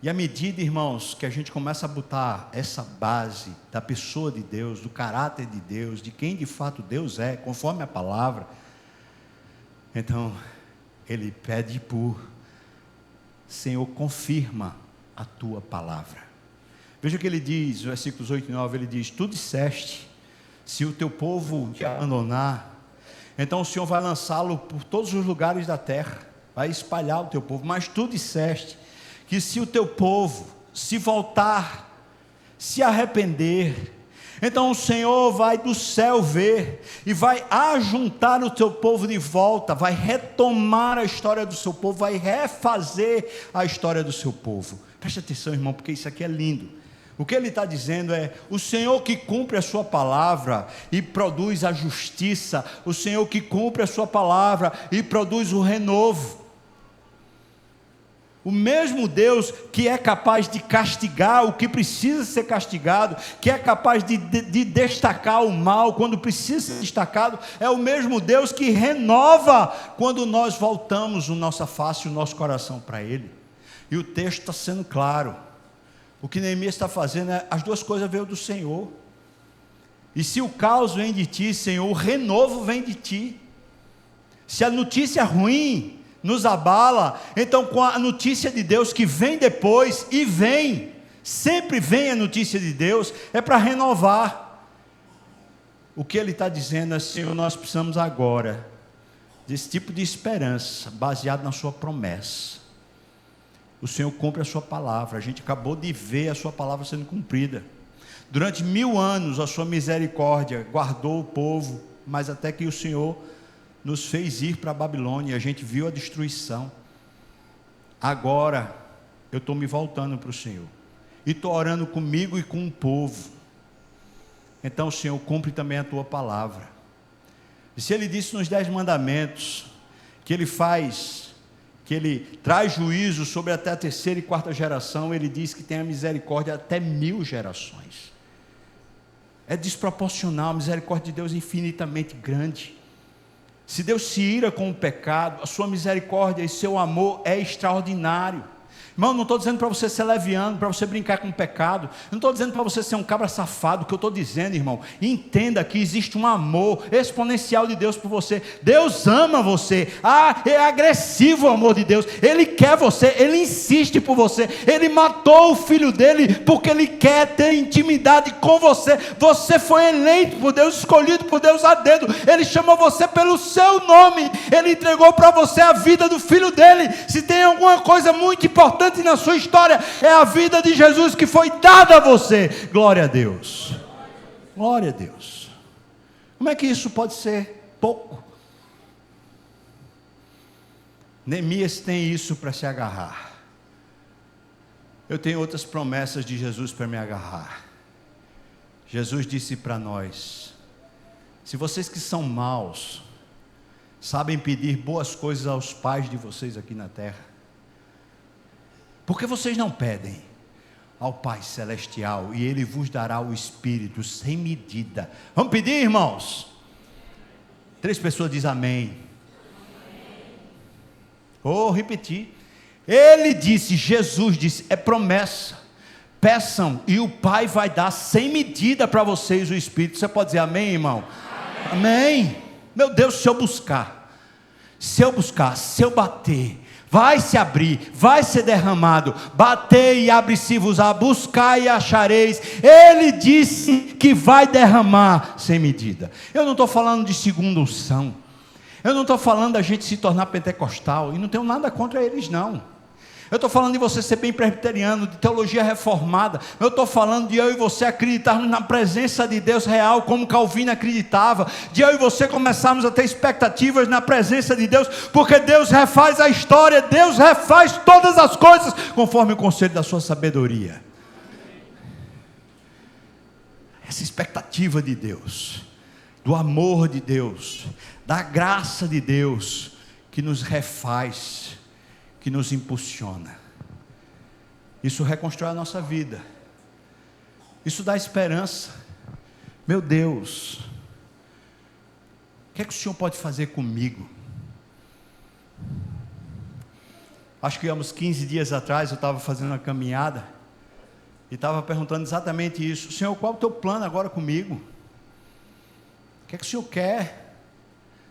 E à medida, irmãos, que a gente começa a botar essa base da pessoa de Deus, do caráter de Deus, de quem de fato Deus é, conforme a palavra, então ele pede por: Senhor, confirma a tua palavra. Veja o que ele diz, versículos 8 e 9, ele diz: tu disseste, se o teu povo te abandonar, então o Senhor vai lançá-lo por todos os lugares da terra, vai espalhar o teu povo. Mas tu disseste que se o teu povo se voltar, se arrepender, então o Senhor vai do céu ver, e vai ajuntar o teu povo de volta, vai retomar a história do seu povo, vai refazer a história do seu povo. Preste atenção, irmão, porque isso aqui é lindo. O que ele está dizendo é: o Senhor que cumpre a sua palavra e produz a justiça, o Senhor que cumpre a sua palavra e produz o renovo. O mesmo Deus que é capaz de castigar o que precisa ser castigado, que é capaz de destacar o mal quando precisa ser destacado, é o mesmo Deus que renova quando nós voltamos a nossa face e o nosso coração para Ele. E o texto está sendo claro. O que Neemias está fazendo é: as duas coisas veio do Senhor. E se o caos vem de ti, Senhor, o renovo vem de ti. Se a notícia ruim nos abala, então com a notícia de Deus que vem depois, e vem, sempre vem a notícia de Deus, é para renovar. O que ele está dizendo é: Senhor, nós precisamos agora desse tipo de esperança, baseado na sua promessa. O Senhor cumpre a sua palavra, a gente acabou de ver a sua palavra sendo cumprida. Durante 1000 anos a sua misericórdia guardou o povo, mas até que o Senhor nos fez ir para a Babilônia, a gente viu a destruição. Agora eu estou me voltando para o Senhor, e estou orando comigo e com o povo. Então o Senhor cumpre também a tua palavra. E se Ele disse nos 10 mandamentos que Ele faz, que Ele traz juízo sobre até a 3ª e 4ª geração, Ele diz que tem a misericórdia até 1000 gerações. É desproporcional. A misericórdia de Deus é infinitamente grande. Se Deus se ira com o pecado, a sua misericórdia e seu amor é extraordinário. Irmão, não estou dizendo para você ser leviano, para você brincar com o pecado. Não estou dizendo para você ser um cabra safado. O que eu estou dizendo, irmão, entenda que existe um amor exponencial de Deus por você. Deus ama você. É agressivo o amor de Deus. Ele quer você, Ele insiste por você. Ele matou o filho dele porque Ele quer ter intimidade com você. Você foi eleito por Deus, escolhido por Deus a dedo. Ele chamou você pelo seu nome. Ele entregou para você a vida do filho dele. Se tem alguma coisa muito importante na sua história, é a vida de Jesus que foi dada a você. Glória a Deus. Glória a Deus. Como é que isso pode ser pouco? Neemias tem isso para se agarrar. Eu tenho outras promessas de Jesus para me agarrar. Jesus disse para nós: se vocês que são maus sabem pedir boas coisas aos pais de vocês aqui na terra, por que vocês não pedem ao Pai Celestial e Ele vos dará o Espírito sem medida? Vamos pedir, irmãos? 3 pessoas dizem amém. Vou repetir. Ele disse, Jesus disse, é promessa. Peçam e o Pai vai dar sem medida para vocês o Espírito. Você pode dizer amém, irmão? Amém. Meu Deus, se eu buscar, se eu bater, vai se abrir, vai ser derramado. Batei e abre-se-vos-á, buscai e achareis. Ele disse que vai derramar sem medida. Eu não estou falando de segunda unção. Eu não estou falando da gente se tornar pentecostal. E não tenho nada contra eles, não. Eu estou falando de você ser bem presbiteriano, de teologia reformada. Eu estou falando de eu e você acreditarmos na presença de Deus real, como Calvino acreditava. De eu e você começarmos a ter expectativas na presença de Deus, porque Deus refaz a história, Deus refaz todas as coisas, conforme o conselho da sua sabedoria. Essa expectativa de Deus, do amor de Deus, da graça de Deus, que nos refaz, que nos impulsiona. Isso reconstrói a nossa vida. Isso dá esperança. Meu Deus, o que é que o Senhor pode fazer comigo? Acho que há uns 15 dias atrás eu estava fazendo uma caminhada e estava perguntando exatamente isso: Senhor, qual é o teu plano agora comigo? O que é que o Senhor quer?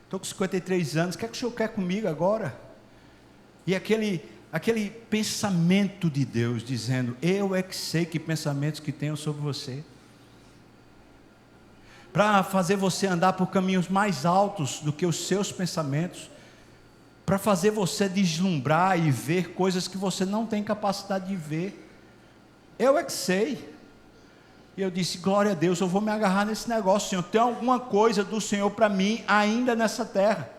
Estou com 53 anos, o que é que o Senhor quer comigo agora? E aquele pensamento de Deus dizendo: eu é que sei que pensamentos que tenho sobre você, para fazer você andar por caminhos mais altos do que os seus pensamentos, para fazer você deslumbrar e ver coisas que você não tem capacidade de ver. Eu é que sei. E eu disse: glória a Deus, eu vou me agarrar nesse negócio, Senhor. Tem alguma coisa do Senhor para mim ainda nessa terra.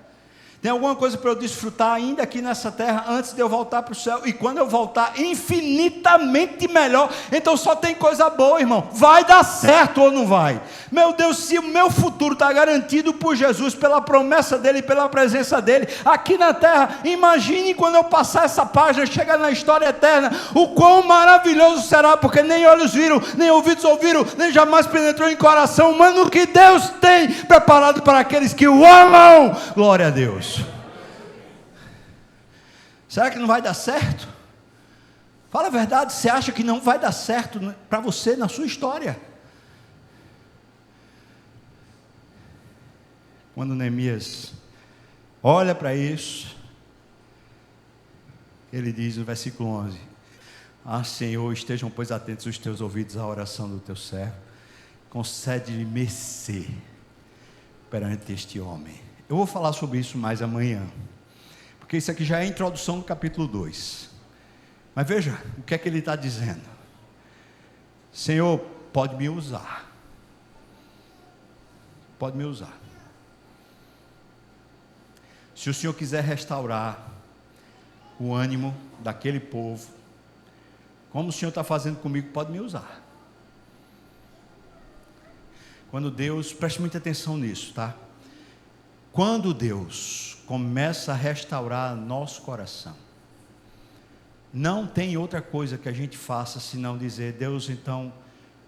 Tem alguma coisa para eu desfrutar ainda aqui nessa terra, antes de eu voltar para o céu, e quando eu voltar, infinitamente melhor. Então só tem coisa boa, irmão. Vai dar certo ou não vai? Meu Deus, se o meu futuro está garantido por Jesus, pela promessa dEle, pela presença dEle, aqui na terra, imagine quando eu passar essa página, chegar na história eterna, o quão maravilhoso será, porque nem olhos viram, nem ouvidos ouviram, nem jamais penetrou em coração humano o que Deus tem preparado para aqueles que o amam. Glória a Deus. Será que não vai dar certo? Fala a verdade, você acha que não vai dar certo para você na sua história? Quando Neemias olha para isso, ele diz no versículo 11: ah, Senhor, estejam pois atentos os teus ouvidos à oração do teu servo, concede-lhe mercê perante este homem. Eu vou falar sobre isso mais amanhã, porque isso aqui já é a introdução do capítulo 2. Mas veja o que é que ele está dizendo: Senhor, pode me usar. Pode me usar. Se o Senhor quiser restaurar o ânimo daquele povo, como o Senhor está fazendo comigo, pode me usar. Quando Deus, preste muita atenção nisso, tá? Quando Deus começa a restaurar nosso coração, não tem outra coisa que a gente faça senão dizer: Deus, então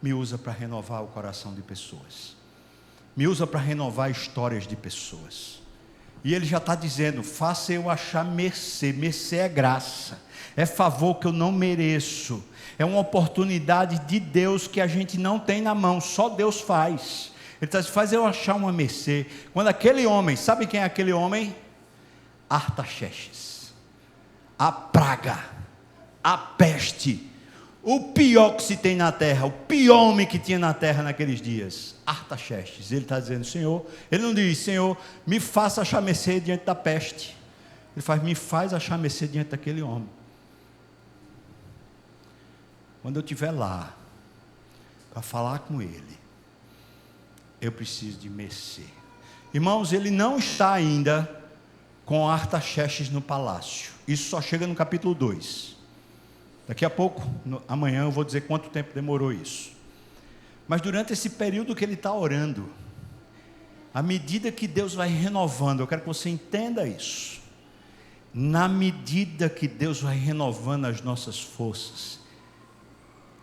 me usa para renovar o coração de pessoas, me usa para renovar histórias de pessoas. E Ele já está dizendo: faça eu achar mercê. Mercê é graça. é favor que eu não mereço, é uma oportunidade de Deus que a gente não tem na mão, só Deus faz. Ele está dizendo, faz eu achar uma mercê. Quando aquele homem, sabe quem é aquele homem? Artaxerxes, a praga, a peste, o pior que se tem na terra, o pior homem que tinha na terra naqueles dias, Artaxerxes. Ele está dizendo, Senhor, ele não diz, Senhor, me faça achar mercê diante da peste. Ele faz, me faz achar mercê diante daquele homem. Quando eu estiver lá, para falar com ele, eu preciso de mercê. Irmãos, ele não está ainda com Artaxerxes no palácio. Isso só chega no capítulo 2. Daqui a pouco, amanhã, eu vou dizer quanto tempo demorou isso. Mas durante esse período que ele está orando, à medida que Deus vai renovando, eu quero que você entenda isso. Na medida que Deus vai renovando as nossas forças,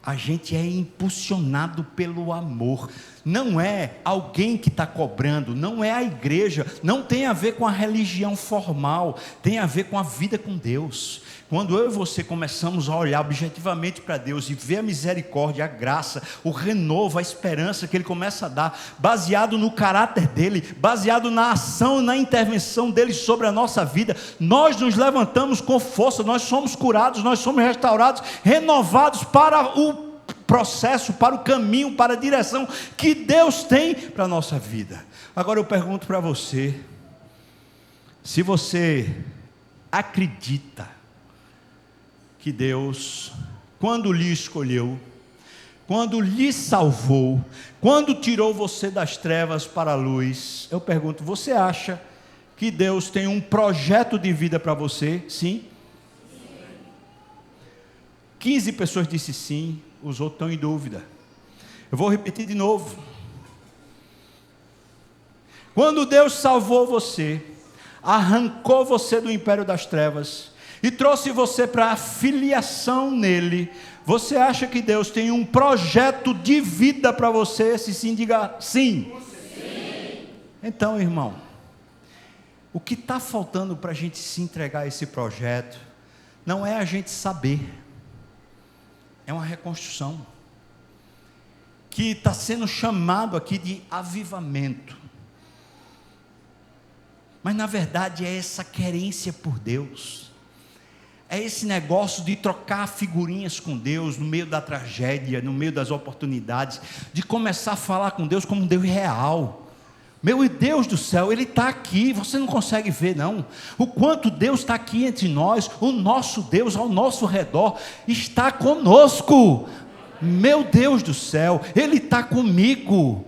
a gente é impulsionado pelo amor. Não é alguém que está cobrando, não é a igreja, não tem a ver com a religião formal, tem a ver com a vida com Deus. Quando eu e você começamos a olhar objetivamente para Deus e ver a misericórdia, a graça, o renovo, a esperança que Ele começa a dar, baseado no caráter dEle, baseado na ação, na intervenção dEle sobre a nossa vida, nós nos levantamos com força, nós somos curados, nós somos restaurados, renovados para o processo, para o caminho, para a direção que Deus tem para a nossa vida. Agora eu pergunto para você, se você acredita que Deus, quando lhe escolheu, quando lhe salvou, quando tirou você das trevas para a luz, eu pergunto, você acha que Deus tem um projeto de vida para você? Sim? 15 pessoas disseram sim, os outros estão em dúvida. Eu vou repetir de novo. Quando Deus salvou você, arrancou você do império das trevas e trouxe você para a filiação nele, você acha que Deus tem um projeto de vida para você? Se sim, diga sim. Sim. Então, irmão, o que está faltando para a gente se entregar a esse projeto, não é a gente saber, é uma reconstrução, que está sendo chamado aqui de avivamento, mas na verdade é essa querência por Deus, é esse negócio de trocar figurinhas com Deus, no meio da tragédia, no meio das oportunidades, de começar a falar com Deus como um Deus real. Meu Deus do céu, Ele está aqui, você não consegue ver não, o quanto Deus está aqui entre nós, o nosso Deus ao nosso redor, está conosco, meu Deus do céu, Ele está comigo,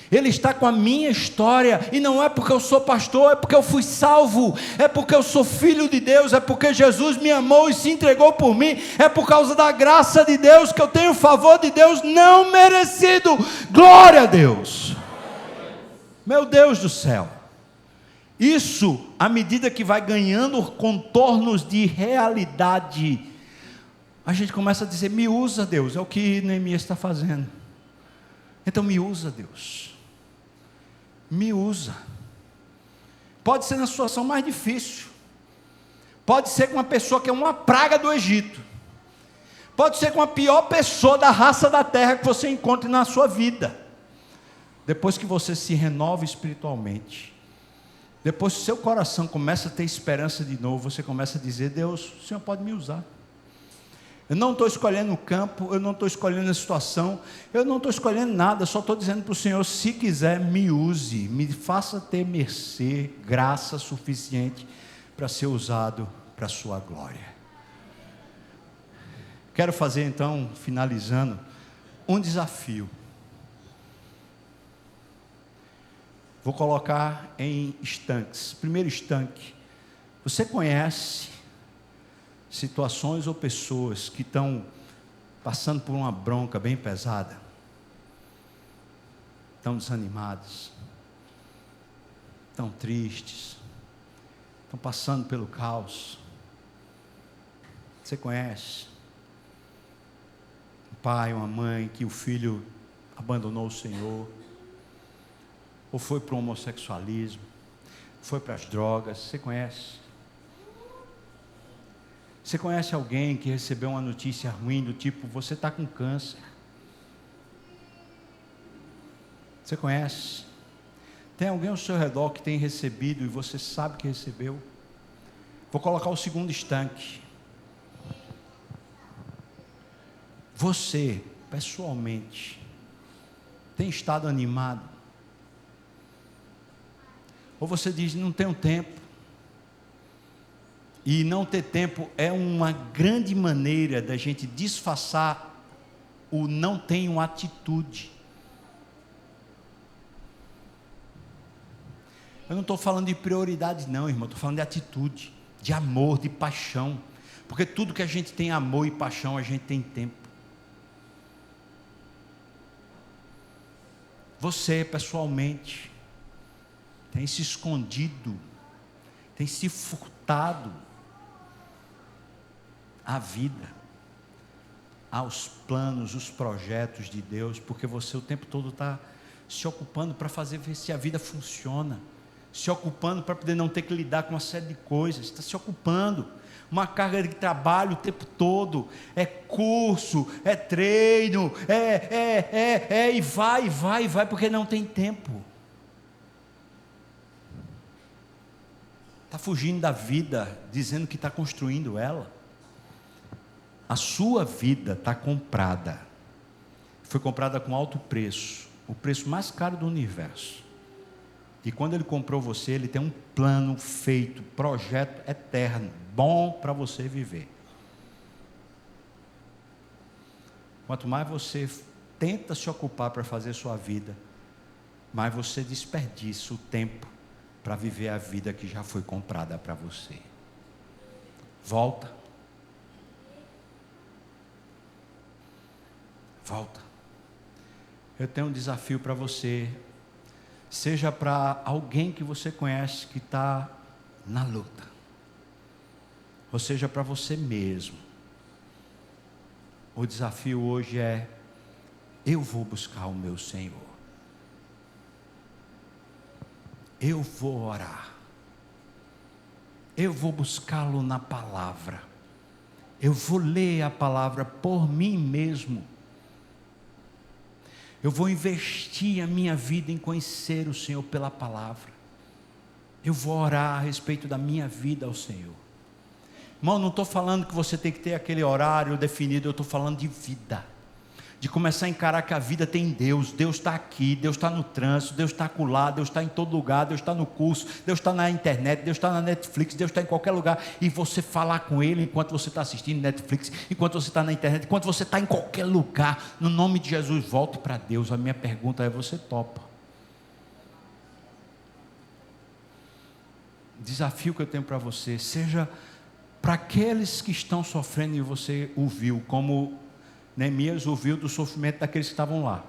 Ele está com a minha história, e não é porque eu sou pastor, é porque eu fui salvo, é porque eu sou filho de Deus, é porque Jesus me amou e se entregou por mim, é por causa da graça de Deus, que eu tenho o favor de Deus não merecido, glória a Deus. Meu Deus do céu, isso, à medida que vai ganhando contornos de realidade, a gente começa a dizer, me usa Deus, é o que Neemias está fazendo, então me usa Deus, me usa, pode ser na situação mais difícil, pode ser com uma pessoa que é uma praga do Egito, pode ser com a pior pessoa da raça da terra que você encontre na sua vida. Depois que você se renova espiritualmente, depois que o seu coração começa a ter esperança de novo, você começa a dizer, Deus, o Senhor pode me usar, eu não estou escolhendo o campo, eu não estou escolhendo a situação, eu não estou escolhendo nada, só estou dizendo para o Senhor, se quiser me use, me faça ter mercê, graça suficiente para ser usado para a sua glória. Quero fazer então, finalizando, um desafio. Vou colocar em estanques. Primeiro estanque, você conhece situações ou pessoas que estão passando por uma bronca bem pesada? Estão desanimadas, estão tristes, estão passando pelo caos. Você conhece um pai, uma mãe que o filho abandonou o Senhor, ou foi para o homossexualismo, foi para as drogas, você conhece? Você conhece alguém que recebeu uma notícia ruim do tipo, você está com câncer? Você conhece? Tem alguém ao seu redor que tem recebido e você sabe que recebeu? Vou colocar o segundo estanque. Você, pessoalmente, tem estado animado? Ou você diz, não tenho tempo? E não ter tempo é uma grande maneira da gente disfarçar o não tenho atitude. Eu não estou falando de prioridade não, irmão, estou falando de atitude, de amor, de paixão, porque tudo que a gente tem amor e paixão, a gente tem tempo. Você, pessoalmente, tem se escondido, tem se furtado à vida, aos planos, os projetos de Deus, porque você o tempo todo está se ocupando para fazer ver se a vida funciona, se ocupando para poder não ter que lidar com uma série de coisas, está se ocupando, uma carga de trabalho o tempo todo, é curso, é treino, e vai, porque não tem tempo, está fugindo da vida, dizendo que está construindo ela. A sua vida está comprada, foi comprada com alto preço, o preço mais caro do universo. E quando Ele comprou você, Ele tem um plano feito, projeto eterno, bom para você viver. Quanto mais você tenta se ocupar para fazer sua vida, mais você desperdiça o tempo para viver a vida que já foi comprada para você. Volta. Eu tenho um desafio para você. Seja para alguém que você conhece que está na luta, ou seja para você mesmo. O desafio hoje é: eu vou buscar o meu Senhor, eu vou orar, eu vou buscá-lo na palavra, eu vou ler a palavra por mim mesmo. Eu vou investir a minha vida em conhecer o Senhor pela palavra. Eu vou orar a respeito da minha vida ao Senhor. Irmão, não estou falando que você tem que ter aquele horário definido, eu estou falando de vida. De começar a encarar que a vida tem Deus. Deus está aqui, Deus está no trânsito, Deus está acolá, Deus está em todo lugar, Deus está no curso, Deus está na internet, Deus está na Netflix, Deus está em qualquer lugar. E você falar com Ele enquanto você está assistindo Netflix, enquanto você está na internet, enquanto você está em qualquer lugar. No nome de Jesus, volte para Deus. A minha pergunta é: você topa? Desafio que eu tenho para você, seja para aqueles que estão sofrendo e você ouviu, como Neemias ouviu do sofrimento daqueles que estavam lá.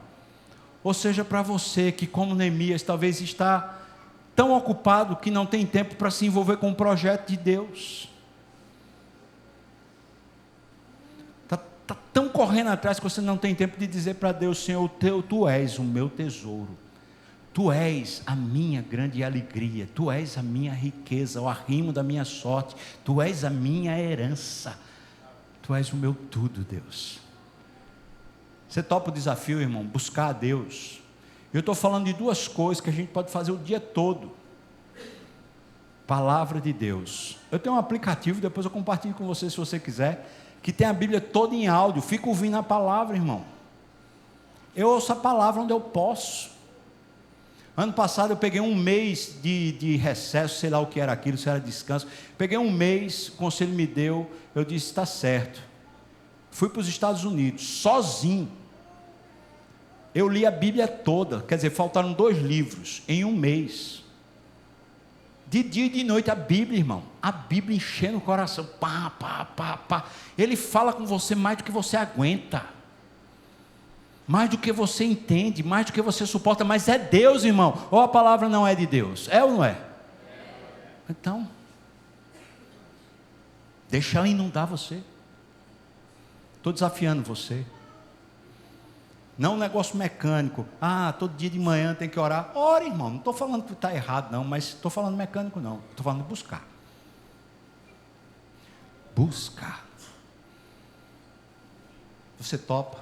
Ou seja, para você que, como Neemias, talvez está tão ocupado que não tem tempo para se envolver com o projeto de Deus. Está tão correndo atrás que você não tem tempo de dizer para Deus: Senhor, Tu és o meu tesouro. Tu és a minha grande alegria. Tu és a minha riqueza, o arrimo da minha sorte. Tu és a minha herança. Tu és o meu tudo, Deus. Você topa o desafio, irmão? Buscar a Deus. Eu estou falando de duas coisas que a gente pode fazer o dia todo. Palavra de Deus. Eu tenho um aplicativo, depois eu compartilho com você se você quiser, que tem a Bíblia toda em áudio. Fica ouvindo a palavra, irmão. Eu ouço a palavra onde eu posso. Ano passado eu peguei um mês de recesso, sei lá o que era aquilo, se era descanso. Peguei um mês, o conselho me deu, eu disse: está certo. Fui para os Estados Unidos, sozinho. Eu li a Bíblia toda, quer dizer, faltaram 2 livros, em um mês. De dia e de noite a Bíblia, irmão. A Bíblia enchendo o coração, pá. Ele fala com você mais do que você aguenta. Mais do que você entende, mais do que você suporta, mas é Deus, irmão. Ou a palavra não é de Deus? É ou não é? Então, deixa ela inundar você. Estou desafiando você. Não um negócio mecânico. Todo dia de manhã tem que orar. Ore, irmão. Não estou falando que está errado não, mas estou falando mecânico não. Estou falando de buscar. buscar. Você topa?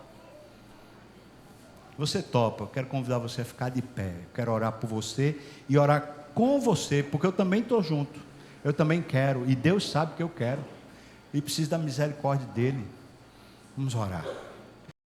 Você topa? Eu quero convidar você a ficar de pé. Eu quero orar por você e orar com você, porque eu também estou junto. Eu também quero, e Deus sabe que eu quero. E preciso da misericórdia dele. Vamos orar.